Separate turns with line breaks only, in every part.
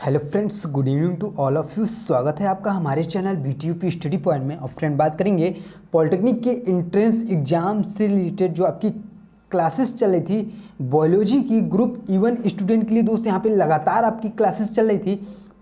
Hello friends, good evening to all of you. स्वागत है आपका हमारे चैनल BTUP स्टडी पॉइंट में। और फ्रेंड, बात करेंगे पॉलिटेक्निक के एंट्रेंस एग्जाम से रिलेटेड जो आपकी क्लासेस चल रही थी बायोलॉजी की ग्रुप E1 स्टूडेंट के लिए। दोस्त यहाँ पे लगातार आपकी क्लासेस चल रही थी।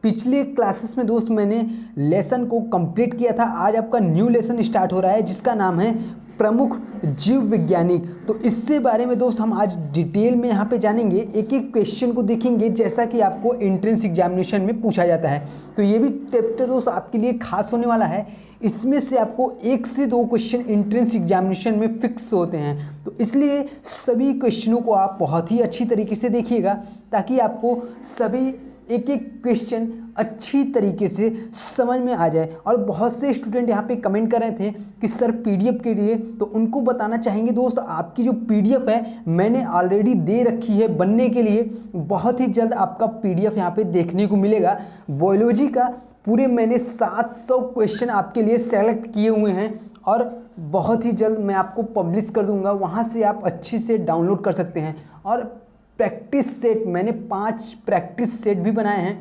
पिछले क्लासेस में दोस्त मैंने लेसन को कंप्लीट किया था। आज आपका न्यू लेसन स्टार्ट हो रहा है जिसका नाम है प्रमुख जीव वैज्ञानिक। तो इससे बारे में दोस्त हम आज डिटेल में यहाँ पे जानेंगे, एक एक क्वेश्चन को देखेंगे जैसा कि आपको एंट्रेंस एग्जामिनेशन में पूछा जाता है। तो ये भी चैप्टर दोस्त आपके लिए खास होने वाला है। इसमें से आपको 1 से 2 क्वेश्चन एंट्रेंस एग्जामिनेशन में फिक्स होते हैं, तो इसलिए सभी क्वेश्चनों को आप बहुत ही अच्छी तरीके से देखिएगा ताकि आपको सभी एक एक क्वेश्चन अच्छी तरीके से समझ में आ जाए। और बहुत से स्टूडेंट यहाँ पे कमेंट कर रहे थे कि सर PDF के लिए, तो उनको बताना चाहेंगे दोस्त आपकी जो PDF है मैंने ऑलरेडी दे रखी है बनने के लिए। बहुत ही जल्द आपका PDF यहाँ पे देखने को मिलेगा। बायोलॉजी का पूरे मैंने 700 क्वेश्चन आपके लिए सेलेक्ट किए हुए हैं और बहुत ही जल्द मैं आपको पब्लिश कर दूंगा। वहाँ से आप अच्छी से डाउनलोड कर सकते हैं। और प्रैक्टिस सेट मैंने 5 प्रैक्टिस सेट भी बनाए हैं,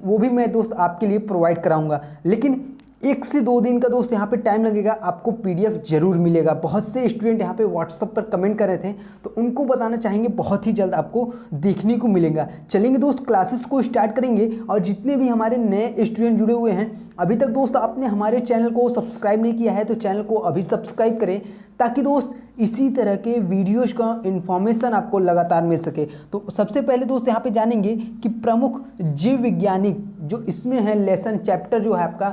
वो भी मैं दोस्त आपके लिए प्रोवाइड कराऊंगा। लेकिन 1 से 2 दिन का दोस्त यहाँ पे टाइम लगेगा, आपको PDF जरूर मिलेगा। बहुत से स्टूडेंट यहाँ पे WhatsApp पर कमेंट कर रहे थे, तो उनको बताना चाहेंगे बहुत ही जल्द आपको देखने को मिलेगा। चलेंगे दोस्त, क्लासेस को स्टार्ट करेंगे। और जितने भी हमारे नए स्टूडेंट जुड़े हुए हैं, अभी तक दोस्त आपने हमारे चैनल को सब्सक्राइब नहीं किया है तो चैनल को अभी सब्सक्राइब करें ताकि दोस्त इसी तरह के वीडियोज का इन्फॉर्मेशन आपको लगातार मिल सके। तो सबसे पहले दोस्त यहाँ पे जानेंगे कि प्रमुख जीव वैज्ञानिक, जो इसमें है लेसन चैप्टर जो है आपका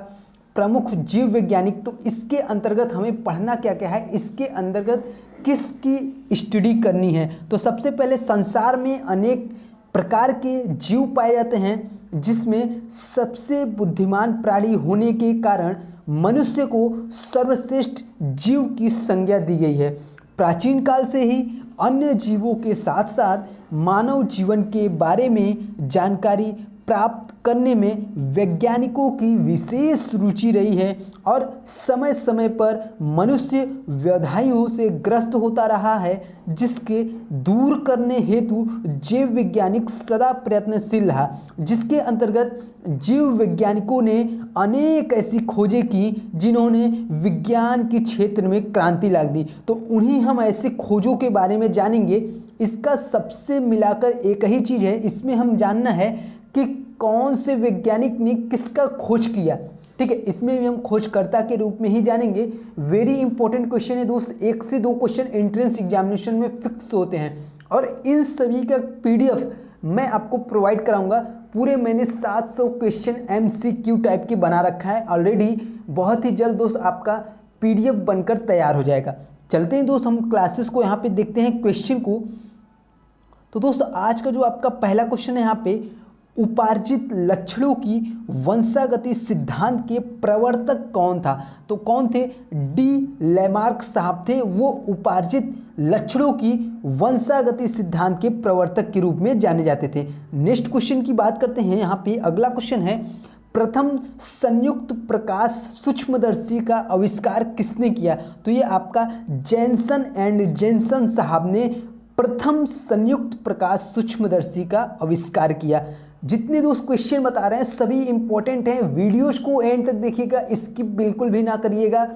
प्रमुख जीव वैज्ञानिक, तो इसके अंतर्गत हमें पढ़ना क्या क्या है, इसके अंतर्गत किसकी स्टडी करनी है। तो सबसे पहले संसार में अनेक प्रकार के जीव पाए जाते हैं जिसमें सबसे बुद्धिमान प्राणी होने के कारण मनुष्य को सर्वश्रेष्ठ जीव की संज्ञा दी गई है। प्राचीन काल से ही अन्य जीवों के साथ साथ मानव जीवन के बारे में जानकारी प्राप्त करने में वैज्ञानिकों की विशेष रुचि रही है और समय समय पर मनुष्य व्याधियों से ग्रस्त होता रहा है, जिसके दूर करने हेतु जीव वैज्ञानिक सदा प्रयत्नशील रहा। जिसके अंतर्गत जीव वैज्ञानिकों ने अनेक ऐसी खोजें की जिन्होंने विज्ञान के क्षेत्र में क्रांति ला दी। तो उन्हीं हम ऐसे खोजों के बारे में जानेंगे। इसका सबसे मिलाकर एक ही चीज़ है, इसमें हम जानना है कि कौन से वैज्ञानिक ने किसका खोज किया। ठीक है, इसमें भी हम खोजकर्ता के रूप में ही जानेंगे। वेरी इंपॉर्टेंट क्वेश्चन है दोस्त, 1 से 2 क्वेश्चन एंट्रेंस एग्जामिनेशन में फिक्स होते हैं और इन सभी का PDF मैं आपको प्रोवाइड कराऊंगा। पूरे मैंने 700 क्वेश्चन MCQ टाइप के बना रखा है ऑलरेडी। बहुत ही जल्द दोस्त आपका PDF बनकर तैयार हो जाएगा। चलते हैं दोस्त, हम क्लासेस को यहाँ पे देखते हैं क्वेश्चन को। तो दोस्त आज का जो आपका पहला क्वेश्चन है यहाँ पे, उपार्जित लक्षणों की वंशागति सिद्धांत के प्रवर्तक कौन था। तो कौन थे? D. लैमार्क साहब थे। वो उपार्जित लक्षणों की वंशागति सिद्धांत के प्रवर्तक के रूप में जाने जाते थे। नेक्स्ट क्वेश्चन की बात करते हैं। यहाँ पे अगला क्वेश्चन है, प्रथम संयुक्त प्रकाश सूक्ष्मदर्शी का आविष्कार किसने किया। तो ये आपका जेनसन एंड जेनसन साहब ने प्रथम संयुक्त प्रकाश सूक्ष्मदर्शी का आविष्कार किया। जितने दोस्त क्वेश्चन बता रहे हैं सभी इंपॉर्टेंट हैं, वीडियोज को एंड तक देखिएगा, स्किप बिल्कुल भी ना करिएगा,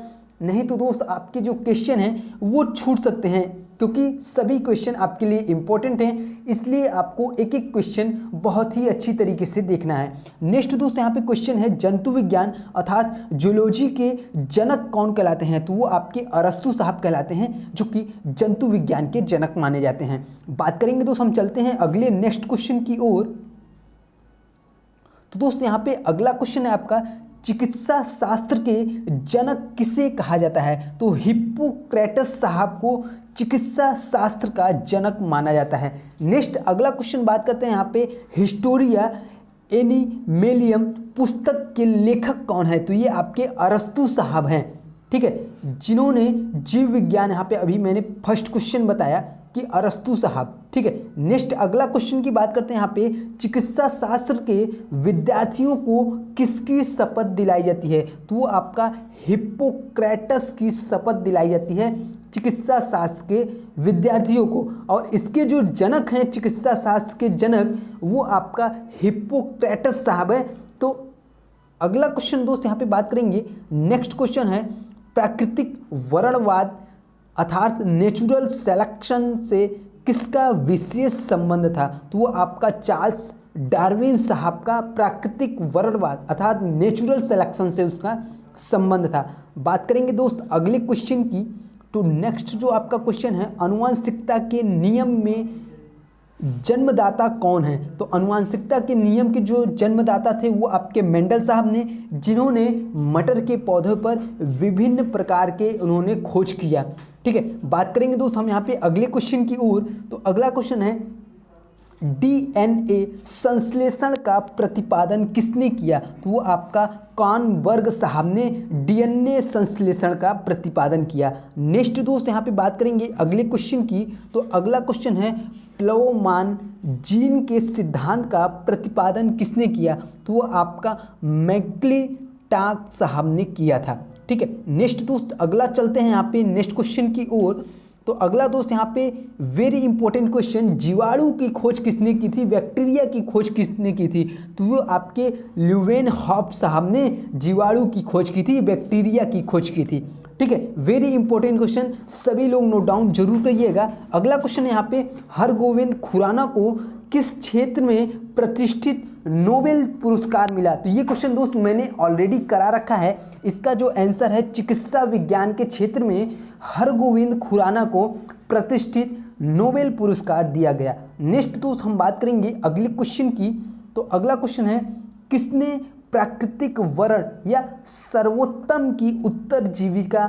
नहीं तो दोस्त आपके जो क्वेश्चन हैं वो छूट सकते हैं, क्योंकि सभी क्वेश्चन आपके लिए इंपॉर्टेंट हैं। इसलिए आपको एक एक क्वेश्चन बहुत ही अच्छी तरीके से देखना है। नेक्स्ट दोस्त यहाँ पे क्वेश्चन है, जंतु विज्ञान अर्थात जूलॉजी के जनक कौन कहलाते हैं। तो वो आपके अरस्तु साहब कहलाते हैं, जो कि जंतु विज्ञान के जनक माने जाते हैं। बात करेंगे दोस्त, हम चलते हैं अगले नेक्स्ट क्वेश्चन की ओर। तो दोस्त यहाँ पे अगला क्वेश्चन है आपका, चिकित्सा शास्त्र के जनक किसे कहा जाता है। तो हिप्पोक्रेटस साहब को चिकित्सा शास्त्र का जनक माना जाता है। नेक्स्ट अगला क्वेश्चन बात करते हैं यहाँ पे, हिस्टोरिया एनिमेलियम पुस्तक के लेखक कौन है। तो ये आपके अरस्तु साहब हैं। ठीक है, जिन्होंने जीव विज्ञान, यहाँ पे अभी मैंने फर्स्ट क्वेश्चन बताया कि कि अरस्तु साहब। ठीक है, नेक्स्ट अगला क्वेश्चन की बात करते हैं यहाँ पे, चिकित्सा शास्त्र के विद्यार्थियों को किसकी शपथ दिलाई जाती है? तो वो आपका हिप्पोक्रेटस की शपथ दिलाई जाती है चिकित्सा शास्त्र के विद्यार्थियों को। और इसके जो जनक हैं, चिकित्सा शास्त्र के जनक, वो आपका हिप्पोक्रेटस साहब है। तो अगला क्वेश्चन दोस्त यहाँ पे बात करेंगे, नेक्स्ट क्वेश्चन है प्राकृतिक वर्णवाद अर्थात नेचुरल सिलेक्शन से किसका विशेष संबंध था? तो वो आपका चार्ल्स डार्विन साहब का प्राकृतिक वर्णवाद अर्थात नेचुरल सिलेक्शन से उसका संबंध था। बात करेंगे दोस्त अगले क्वेश्चन की। तो नेक्स्ट जो आपका क्वेश्चन है, आनुवंशिकता के नियम में जन्मदाता कौन है? तो आनुवंशिकता के नियम के जो जन्मदाता थे वो आपके मेंडल साहब ने, जिन्होंने मटर के पौधों पर विभिन्न प्रकार के उन्होंने खोज किया। ठीक है, बात करेंगे दोस्त हम यहाँ पे अगले क्वेश्चन की ओर। तो अगला क्वेश्चन है, डीएनए संश्लेषण का प्रतिपादन किसने किया? तो वो आपका कॉर्नबर्ग साहब ने डीएनए संश्लेषण का प्रतिपादन किया। नेक्स्ट दोस्त यहाँ पे बात करेंगे अगले क्वेश्चन की। तो अगला क्वेश्चन है, प्लेवमान जीन के सिद्धांत का प्रतिपादन किसने किया? तो वो आपका मैक्लिंटॉक साहब ने किया था। ठीक है, नेक्स्ट दोस्त अगला चलते हैं यहाँ पे नेक्स्ट क्वेश्चन की ओर। तो अगला दोस्त यहाँ पे वेरी इंपॉर्टेंट क्वेश्चन, जीवाणु की खोज किसने की थी? बैक्टीरिया की खोज किसने की थी? तो वो आपके ल्यूवेनहॉफ साहब ने जीवाणु की खोज की थी, बैक्टीरिया की खोज की थी। ठीक है, वेरी इंपॉर्टेंट क्वेश्चन, सभी लोग नोट डाउन जरूर करिएगा। अगला क्वेश्चन है यहाँ पे, हरगोविंद खुराना को किस क्षेत्र में प्रतिष्ठित नोबेल पुरस्कार मिला? तो ये क्वेश्चन दोस्त मैंने ऑलरेडी करा रखा है। इसका जो आंसर है, चिकित्सा विज्ञान के क्षेत्र में हरगोविंद खुराना को प्रतिष्ठित नोबेल पुरस्कार दिया गया। नेक्स्ट दोस्त हम बात करेंगे अगले क्वेश्चन की। तो अगला क्वेश्चन है, किसने प्राकृतिक वर्ण या सर्वोत्तम की उत्तरजीविका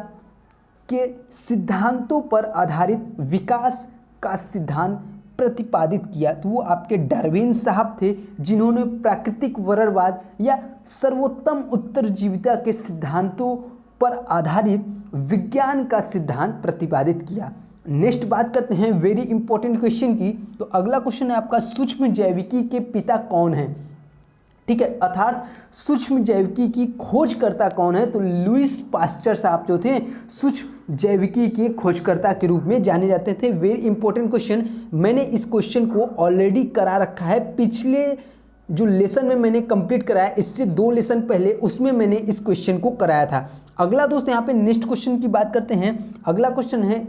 के सिद्धांतों पर आधारित विकास का सिद्धांत प्रतिपादित किया? तो वो आपके डार्विन साहब थे, जिन्होंने प्राकृतिक वर्णवाद या सर्वोत्तम उत्तरजीविता के सिद्धांतों पर आधारित विज्ञान का सिद्धांत प्रतिपादित किया। नेक्स्ट बात करते हैं वेरी इंपॉर्टेंट क्वेश्चन की। तो अगला क्वेश्चन है आपका, सूक्ष्म जैविकी के पिता कौन है? ठीक है, अर्थात सूक्ष्म जैविकी की खोजकर्ता कौन है? तो लुईस पास्चर साहब जो थे सूक्ष्म जैविकी के खोजकर्ता के रूप में जाने जाते थे। वेरी इंपॉर्टेंट क्वेश्चन, मैंने इस क्वेश्चन को ऑलरेडी करा रखा है, पिछले जो लेसन में मैंने कंप्लीट कराया, इससे 2 लेसन पहले उसमें मैंने इस क्वेश्चन को कराया था। अगला दोस्त यहाँ पे नेक्स्ट क्वेश्चन की बात करते हैं। अगला क्वेश्चन है,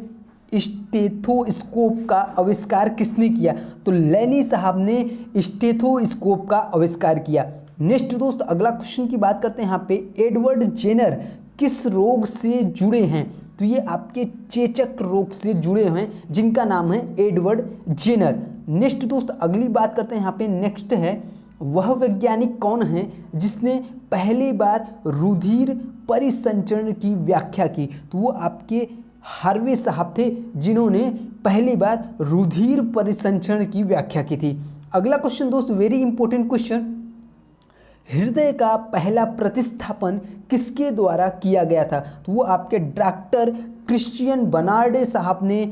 स्टेथोस्कोप का आविष्कार किसने किया? तो लेनी साहब ने स्टेथोस्कोप का आविष्कार किया। नेक्स्ट दोस्त अगला क्वेश्चन की बात करते हैं यहाँ पे, एडवर्ड जेनर किस रोग से जुड़े हैं? तो ये आपके चेचक रोग से जुड़े हैं, जिनका नाम है एडवर्ड जेनर। नेक्स्ट दोस्त अगली बात करते हैं यहाँ पे, नेक्स्ट है, वह वैज्ञानिक कौन है जिसने पहली बार रुधिर परिसंचरण की व्याख्या की? तो वो आपके हार्वे साहब थे, जिन्होंने पहली बार रुधिर परिसंचरण की व्याख्या की थी। अगला क्वेश्चन दोस्त वेरी इंपॉर्टेंट क्वेश्चन, हृदय का पहला प्रतिस्थापन किसके द्वारा किया गया था? तो वो आपके डॉक्टर क्रिश्चियन बर्नार्ड साहब ने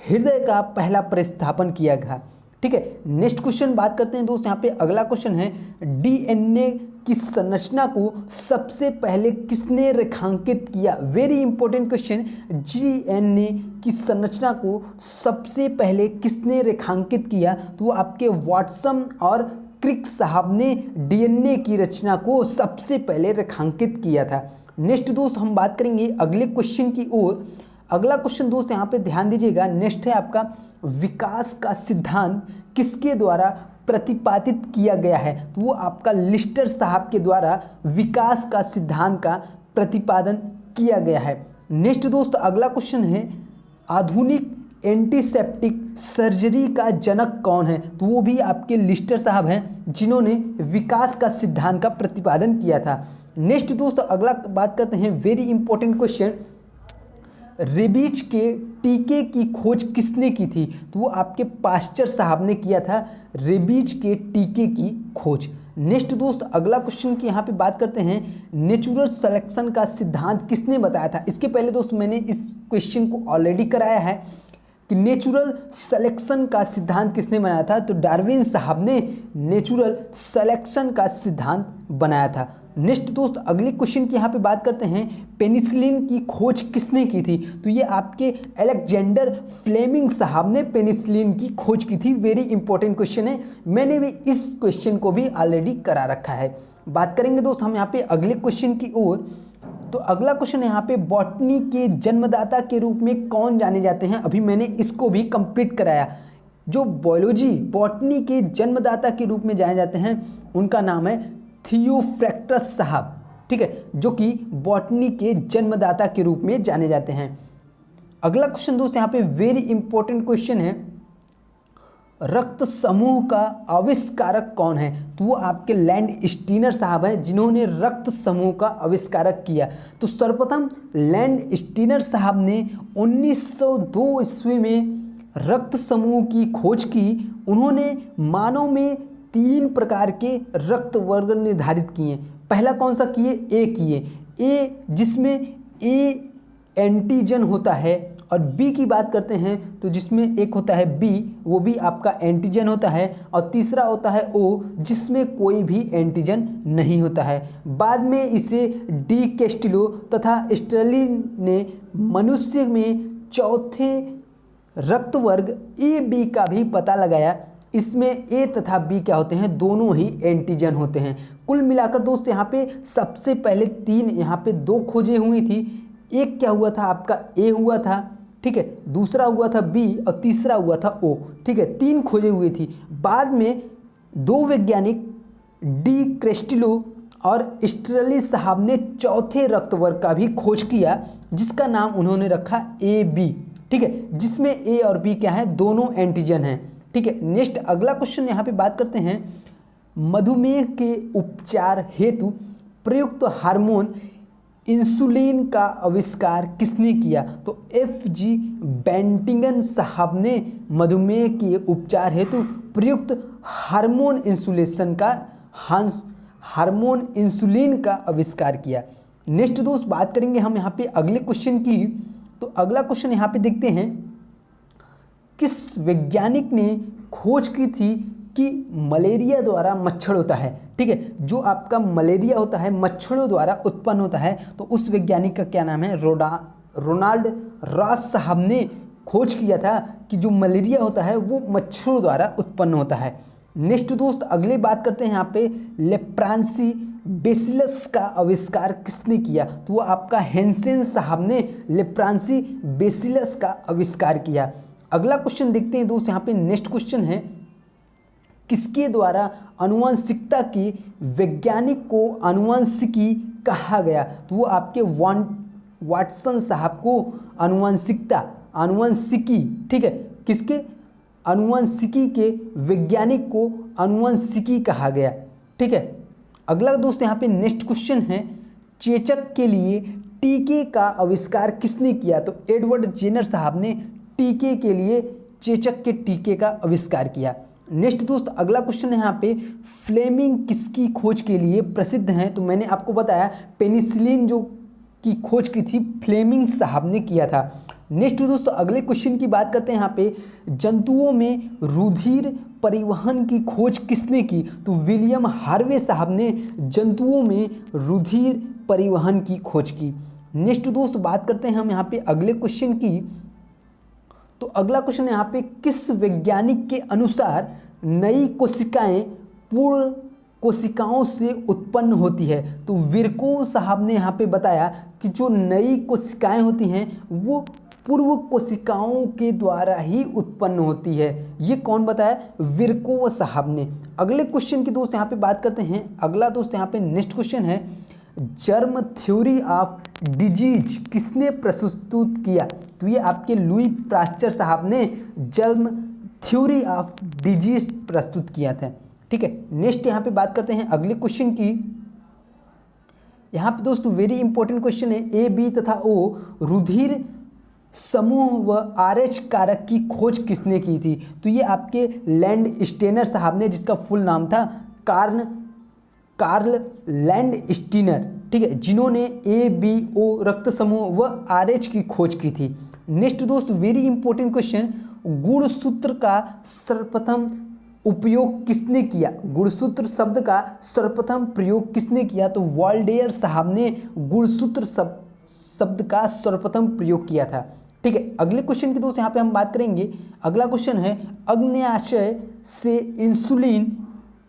हृदय का पहला प्रतिस्थापन किया था। ठीक है, नेक्स्ट क्वेश्चन बात करते हैं दोस्त यहाँ पे। अगला क्वेश्चन है, डीएनए की संरचना को सबसे पहले किसने रेखांकित किया? वेरी इंपॉर्टेंट क्वेश्चन, डीएनए की संरचना को सबसे पहले किसने रेखांकित किया? तो वो आपके वाटसन और क्रिक साहब ने डीएनए की रचना को सबसे पहले रेखांकित किया था। नेक्स्ट दोस्त हम बात करेंगे अगले क्वेश्चन की ओर। अगला क्वेश्चन दोस्त यहाँ पे ध्यान दीजिएगा, नेक्स्ट है आपका, विकास का सिद्धांत किसके द्वारा प्रतिपादित किया गया है? तो वो आपका लिस्टर साहब के द्वारा विकास का सिद्धांत का प्रतिपादन किया गया है। नेक्स्ट दोस्त अगला क्वेश्चन है, आधुनिक एंटीसेप्टिक सर्जरी का जनक कौन है? तो वो भी आपके लिस्टर साहब हैं, जिन्होंने विकास का सिद्धांत का प्रतिपादन किया था। नेक्स्ट दोस्त अगला बात करते हैं वेरी इंपॉर्टेंट क्वेश्चन, रेबीज के टीके की खोज किसने की थी? तो वो आपके पास्चर साहब ने किया था रेबीज के टीके की खोज। नेक्स्ट दोस्त अगला क्वेश्चन की यहाँ पे बात करते हैं, नेचुरल सिलेक्शन का सिद्धांत किसने बताया था? इसके पहले दोस्त मैंने इस क्वेश्चन को ऑलरेडी कराया है, कि नेचुरल सिलेक्शन का सिद्धांत किसने बनाया था? तो डार्विन साहब ने नेचुरल सिलेक्शन का सिद्धांत बनाया था। नेक्स्ट दोस्त अगले क्वेश्चन की यहाँ पे बात करते हैं, पेनिसिलिन की खोज किसने की थी? तो ये आपके अलेक्जेंडर फ्लेमिंग साहब ने पेनिसिलिन की खोज की थी। वेरी इंपॉर्टेंट क्वेश्चन है, मैंने भी इस क्वेश्चन को भी ऑलरेडी करा रखा है। बात करेंगे दोस्त हम यहाँ पे अगले क्वेश्चन की ओर। तो अगला क्वेश्चन यहाँ पे बॉटनी के जन्मदाता के रूप में कौन जाने जाते हैं? अभी मैंने इसको भी कंप्लीट कराया। जो बायोलॉजी बॉटनी के जन्मदाता के रूप में जाने जाते हैं उनका नाम है थियोफ्रैक्टस साहब, ठीक है, जो कि बॉटनी के जन्मदाता के रूप में जाने जाते हैं। अगला क्वेश्चन दोस्त यहाँ पे वेरी इंपॉर्टेंट क्वेश्चन है, रक्त समूह का आविष्कारक कौन है? तो वो आपके लैंड स्टीनर साहब हैं जिन्होंने रक्त समूह का आविष्कारक किया। तो सर्वप्रथम लैंड स्टीनर साहब ने 1902 ईस्वी में रक्त समूह की खोज की। उन्होंने मानव में 3 प्रकार के रक्त वर्ग निर्धारित किए। पहला कौन सा किए? ए किए। ए जिसमें ए एंटीजन होता है, और बी की बात करते हैं तो जिसमें एक होता है बी, वो भी आपका एंटीजन होता है, और तीसरा होता है ओ जिसमें कोई भी एंटीजन नहीं होता है। बाद में इसे डी कैस्टिलो तथा स्टर्लिन ने मनुष्य में चौथे रक्त वर्ग ए बी का भी पता लगाया। इसमें ए तथा बी क्या होते हैं? दोनों ही एंटीजन होते हैं। कुल मिलाकर दोस्त यहाँ पे सबसे पहले 3, यहाँ पे 2 खोजें हुई थी। एक क्या हुआ था आपका? ए हुआ था, ठीक है, दूसरा हुआ था बी और तीसरा हुआ था ओ, ठीक है, 3 खोजें हुई थी। बाद में 2 वैज्ञानिक डी क्रेस्टिलो और स्टर्ली साहब ने चौथे रक्त वर्ग का भी खोज किया जिसका नाम उन्होंने रखा ए बी, ठीक है, जिसमें ए और बी क्या है? दोनों एंटीजन हैं, ठीक है। नेक्स्ट अगला क्वेश्चन यहाँ पे बात करते हैं, मधुमेह के उपचार हेतु प्रयुक्त हार्मोन इंसुलिन का आविष्कार किसने किया? तो F.G. बेंटिंगन साहब ने मधुमेह के उपचार हेतु प्रयुक्त हार्मोन इंसुलिन का आविष्कार किया। नेक्स्ट दोस्त बात करेंगे हम यहाँ पे अगले क्वेश्चन की। तो अगला क्वेश्चन यहाँ पे देखते हैं, किस वैज्ञानिक ने खोज की थी कि मलेरिया द्वारा मच्छर होता है? ठीक है, जो आपका मलेरिया होता है मच्छरों द्वारा उत्पन्न होता है। तो उस वैज्ञानिक का क्या नाम है? रोनाल्ड रॉस साहब ने खोज किया था कि जो मलेरिया होता है वो मच्छरों द्वारा उत्पन्न होता है। नेक्स्ट दोस्त अगले बात करते हैं यहाँ पे, लेप्रांसी बेसिलस का आविष्कार किसने किया? तो वो आपका हेंसेन साहब ने लेप्रांसी बेसिलस का आविष्कार किया। अगला क्वेश्चन देखते हैं दोस्त, यहाँ पे नेक्स्ट क्वेश्चन है, किसके द्वारा आनुवंशिकता के वैज्ञानिक को आनुवंशिकी कहा गया? तो वो आपके वाटसन साहब को आनुवंशिकी, ठीक है, किसके? आनुवंशिकी के वैज्ञानिक को आनुवंशिकी कहा गया, ठीक है। अगला दोस्त यहाँ पे नेक्स्ट क्वेश्चन है, चेचक के लिए टीके का आविष्कार किसने किया? तो एडवर्ड जेनर साहब ने टीके के लिए चेचक के टीके का आविष्कार किया। नेक्स्ट दोस्त अगला क्वेश्चन है यहाँ पे, फ्लेमिंग किसकी खोज के लिए प्रसिद्ध हैं? तो मैंने आपको बताया पेनिसिलिन जो की खोज की थी फ्लेमिंग साहब ने किया था। नेक्स्ट दोस्तों अगले क्वेश्चन की बात करते हैं यहाँ पे, जंतुओं में रुधिर परिवहन की खोज किसने की? तो विलियम हार्वे साहब ने जंतुओं में रुधिर परिवहन की खोज की। नेक्स्ट दोस्त बात करते हैं हम यहाँ पे अगले क्वेश्चन की। तो अगला क्वेश्चन यहाँ पे, किस वैज्ञानिक के अनुसार नई कोशिकाएं पूर्ण कोशिकाओं से उत्पन्न होती है? तो विर्कोव साहब ने यहाँ पे बताया कि जो नई कोशिकाएं होती हैं वो पूर्व कोशिकाओं के द्वारा ही उत्पन्न होती है। ये कौन बताया? विर्कोव साहब ने। अगले क्वेश्चन की दोस्त यहाँ पे बात करते हैं। अगला दोस्त यहाँ पे नेक्स्ट क्वेश्चन है, जर्म थ्योरी ऑफ डिजीज किसने प्रस्तुत किया? तो ये आपके लुई पास्चर साहब ने जर्म थ्योरी ऑफ डिजीज प्रस्तुत किया था, ठीक है। नेक्स्ट यहाँ पे बात करते हैं अगले क्वेश्चन की। यहाँ पे दोस्तों वेरी इंपॉर्टेंट क्वेश्चन है, ए बी तथा ओ रुधिर समूह व आरएच कारक की खोज किसने की थी? तो ये आपके लैंड स्टेनर साहब ने, जिसका फुल नाम था कार्ल लैंड स्टीनर, ठीक है, जिन्होंने ए बी ओ रक्त समूह व आरएच की खोज की थी। नेक्स्ट दोस्त वेरी इंपॉर्टेंट क्वेश्चन, गुणसूत्र का सर्वप्रथम उपयोग किसने किया? गुणसूत्र शब्द का सर्वप्रथम प्रयोग किसने किया? तो वॉल्टेयर साहब ने गुणसूत्र शब्द का सर्वप्रथम प्रयोग किया था। ठीक है, अगले क्वेश्चन की दोस्त यहाँ पे हम बात करेंगे। अगला क्वेश्चन है, अग्न्याशय से इंसुलिन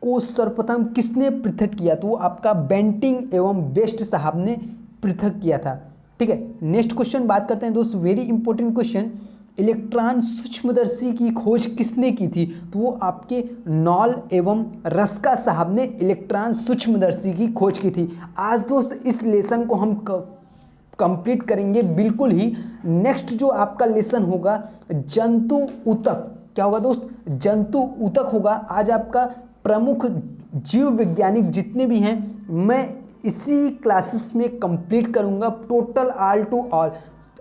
को सर्वप्रथम किसने पृथक किया? तो वो आपका बेंटिंग एवं बेस्ट साहब ने पृथक किया था। ठीक है, नेक्स्ट क्वेश्चन बात करते हैं दोस्त, वेरी इंपॉर्टेंट क्वेश्चन, इलेक्ट्रॉन सूक्ष्मदर्शी की खोज किसने की थी? तो वो आपके नॉल एवं रस्का साहब ने इलेक्ट्रॉन सूक्ष्मदर्शी की खोज की थी। आज दोस्त इस लेसन को हम कंप्लीट करेंगे बिल्कुल ही। नेक्स्ट जो आपका लेसन होगा जंतु ऊतक, क्या होगा दोस्त? जंतु ऊतक होगा। आज आपका प्रमुख जीव वैज्ञानिक जितने भी हैं मैं इसी क्लासेस में कंप्लीट करूंगा, टोटल ऑल टू ऑल।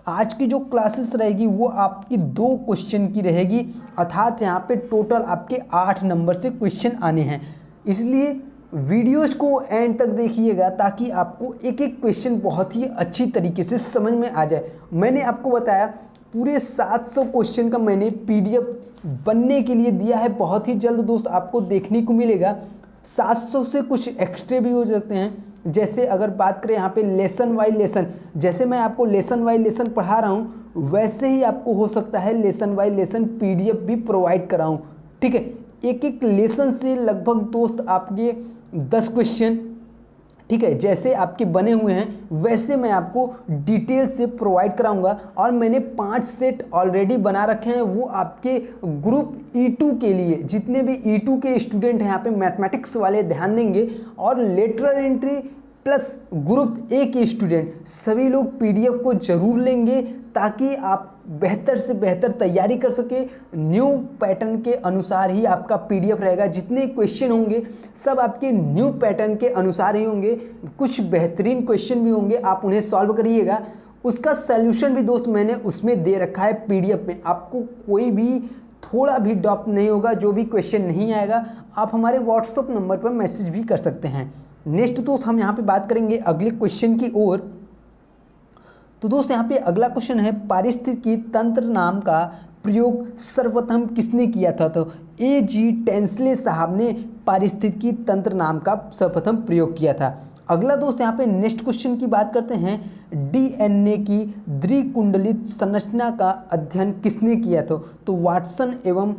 आज की जो क्लासेस रहेगी वो आपकी 2 क्वेश्चन की रहेगी, अर्थात यहाँ पे टोटल आपके 8 नंबर से क्वेश्चन आने हैं। इसलिए वीडियोस को एंड तक देखिएगा ताकि आपको एक एक क्वेश्चन बहुत ही अच्छी तरीके से समझ में आ जाए। मैंने आपको बताया पूरे 700 क्वेश्चन का मैंने PDF बनने के लिए दिया है, बहुत ही जल्द दोस्त आपको देखने को मिलेगा। 700 से कुछ एक्स्ट्रा भी हो जाते हैं। जैसे अगर बात करें यहाँ पे लेसन वाइज लेसन, जैसे मैं आपको लेसन वाइज लेसन पढ़ा रहा हूँ वैसे ही आपको हो सकता है लेसन वाइज लेसन PDF भी प्रोवाइड कराऊँ। ठीक है, एक एक लेसन से लगभग दोस्त आपके 10 क्वेश्चन, ठीक है, जैसे आपके बने हुए हैं वैसे मैं आपको डिटेल से प्रोवाइड कराऊंगा। और मैंने 5 सेट ऑलरेडी बना रखे हैं, वो आपके ग्रुप E2 के लिए, जितने भी E2 के स्टूडेंट हैं यहाँ पे मैथमेटिक्स वाले ध्यान देंगे, और lateral entry plus group A के स्टूडेंट सभी लोग PDF को जरूर लेंगे ताकि आप बेहतर से बेहतर तैयारी कर सके। न्यू पैटर्न के अनुसार ही आपका PDF रहेगा, जितने क्वेश्चन होंगे सब आपके न्यू पैटर्न के अनुसार ही होंगे। कुछ बेहतरीन क्वेश्चन भी होंगे, आप उन्हें सॉल्व करिएगा। उसका सॉल्यूशन भी दोस्त मैंने उसमें दे रखा है PDF में, आपको कोई भी थोड़ा भी डाउट नहीं होगा। जो भी क्वेश्चन नहीं आएगा आप हमारे व्हाट्सएप नंबर पर मैसेज भी कर सकते हैं। नेक्स्ट दोस्त हम यहाँ पे बात करेंगे अगले क्वेश्चन की ओर। तो दोस्त यहाँ पे अगला क्वेश्चन है, पारिस्थितिकी तंत्र नाम का प्रयोग सर्वप्रथम किसने किया था? तो A.G. टेंसले साहब ने पारिस्थितिकी तंत्र नाम का सर्वप्रथम प्रयोग किया था। अगला दोस्त यहाँ पे नेक्स्ट क्वेश्चन की बात करते हैं, DNA की द्विकुंडलित संरचना का अध्ययन किसने किया था? तो वाटसन एवं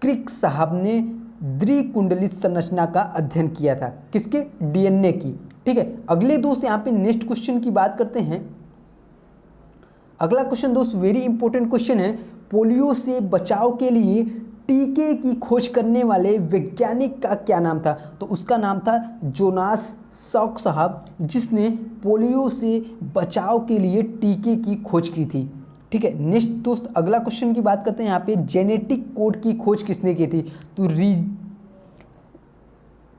क्रिक साहब ने द्विकुंडलित संरचना का अध्ययन किया था, किसके? DNA की। ठीक है, अगले दोस्त यहाँ पे नेक्स्ट क्वेश्चन की बात करते हैं। अगला क्वेश्चन दोस्त वेरी इंपॉर्टेंट क्वेश्चन है, पोलियो से बचाव के लिए टीके की खोज करने वाले वैज्ञानिक का क्या नाम था? तो उसका नाम था जोनास सॉक साहब, जिसने पोलियो से बचाव के लिए टीके की खोज की थी। ठीक है, नेक्स्ट दोस्त अगला क्वेश्चन की बात करते हैं। यहाँ पे जेनेटिक कोड की खोज किसने की थी? तो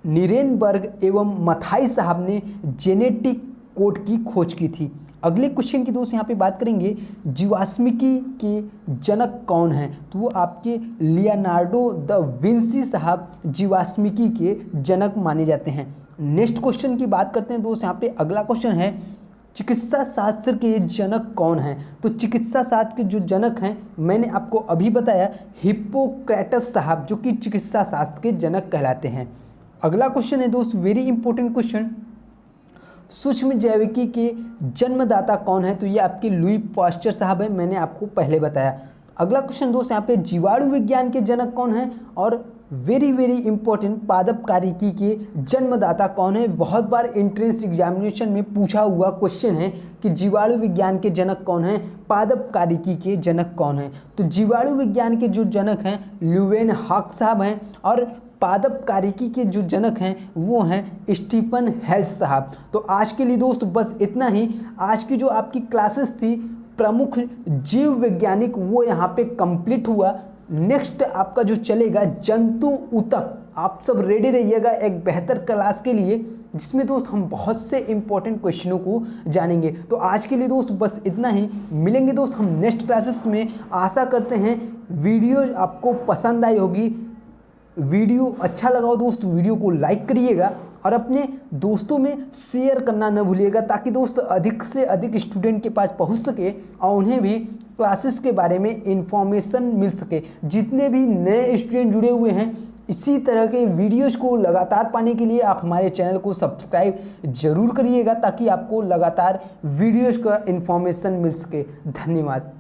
नीरेनबर्ग एवं मथाई साहब ने जेनेटिक कोड की खोज की थी। अगले क्वेश्चन की दोस्त यहाँ पे बात करेंगे, जीवाश्मिकी के जनक कौन हैं? तो वो आपके लियोनार्डो द विंसी साहब जीवाश्मिकी के जनक माने जाते हैं। नेक्स्ट क्वेश्चन की बात करते हैं दोस्त। यहाँ पे अगला क्वेश्चन है, चिकित्सा शास्त्र के जनक कौन हैं? तो चिकित्सा शास्त्र के जो जनक हैं मैंने आपको अभी बताया, हिप्पोक्रेटस साहब, जो कि चिकित्सा शास्त्र के जनक कहलाते हैं। अगला क्वेश्चन है दोस्त वेरी इंपॉर्टेंट क्वेश्चन, सूक्ष्म जैविकी के जन्मदाता कौन है? तो ये आपके लुई पास्चर साहब है, मैंने आपको पहले बताया। अगला क्वेश्चन दोस्त यहाँ पे जीवाणु विज्ञान के जनक कौन है? और वेरी वेरी इंपॉर्टेंट, पादपकारिकी के जन्मदाता कौन है? बहुत बार एंट्रेंस एग्जामिनेशन में पूछा हुआ क्वेश्चन है कि जीवाणु विज्ञान के जनक कौन है, पादपकारिकी के जनक कौन है? तो जीवाणु विज्ञान के जो जनक हैं ल्यूवेन हॉक साहब हैं, और पादपकारिकी के जो जनक हैं वो हैं स्टीफन हेल्स साहब। तो आज के लिए दोस्त बस इतना ही। आज की जो आपकी क्लासेस थी प्रमुख जीव वैज्ञानिक, वो यहाँ पे कंप्लीट हुआ। नेक्स्ट आपका जो चलेगा जंतु ऊतक। आप सब रेडी रहिएगा एक बेहतर क्लास के लिए, जिसमें दोस्त हम बहुत से इंपॉर्टेंट क्वेश्चनों को जानेंगे। तो आज के लिए दोस्त बस इतना ही, मिलेंगे दोस्त हम नेक्स्ट क्लासेस में। आशा करते हैं वीडियो आपको पसंद आई होगी। वीडियो अच्छा लगा हो दोस्त वीडियो को लाइक करिएगा और अपने दोस्तों में शेयर करना न भूलिएगा, ताकि दोस्त अधिक से अधिक स्टूडेंट के पास पहुंच सके और उन्हें भी क्लासेस के बारे में इंफॉर्मेशन मिल सके। जितने भी नए स्टूडेंट जुड़े हुए हैं इसी तरह के वीडियोस को लगातार पाने के लिए आप हमारे चैनल को सब्सक्राइब जरूर करिएगा, ताकि आपको लगातार वीडियोस का इंफॉर्मेशन मिल सके। धन्यवाद।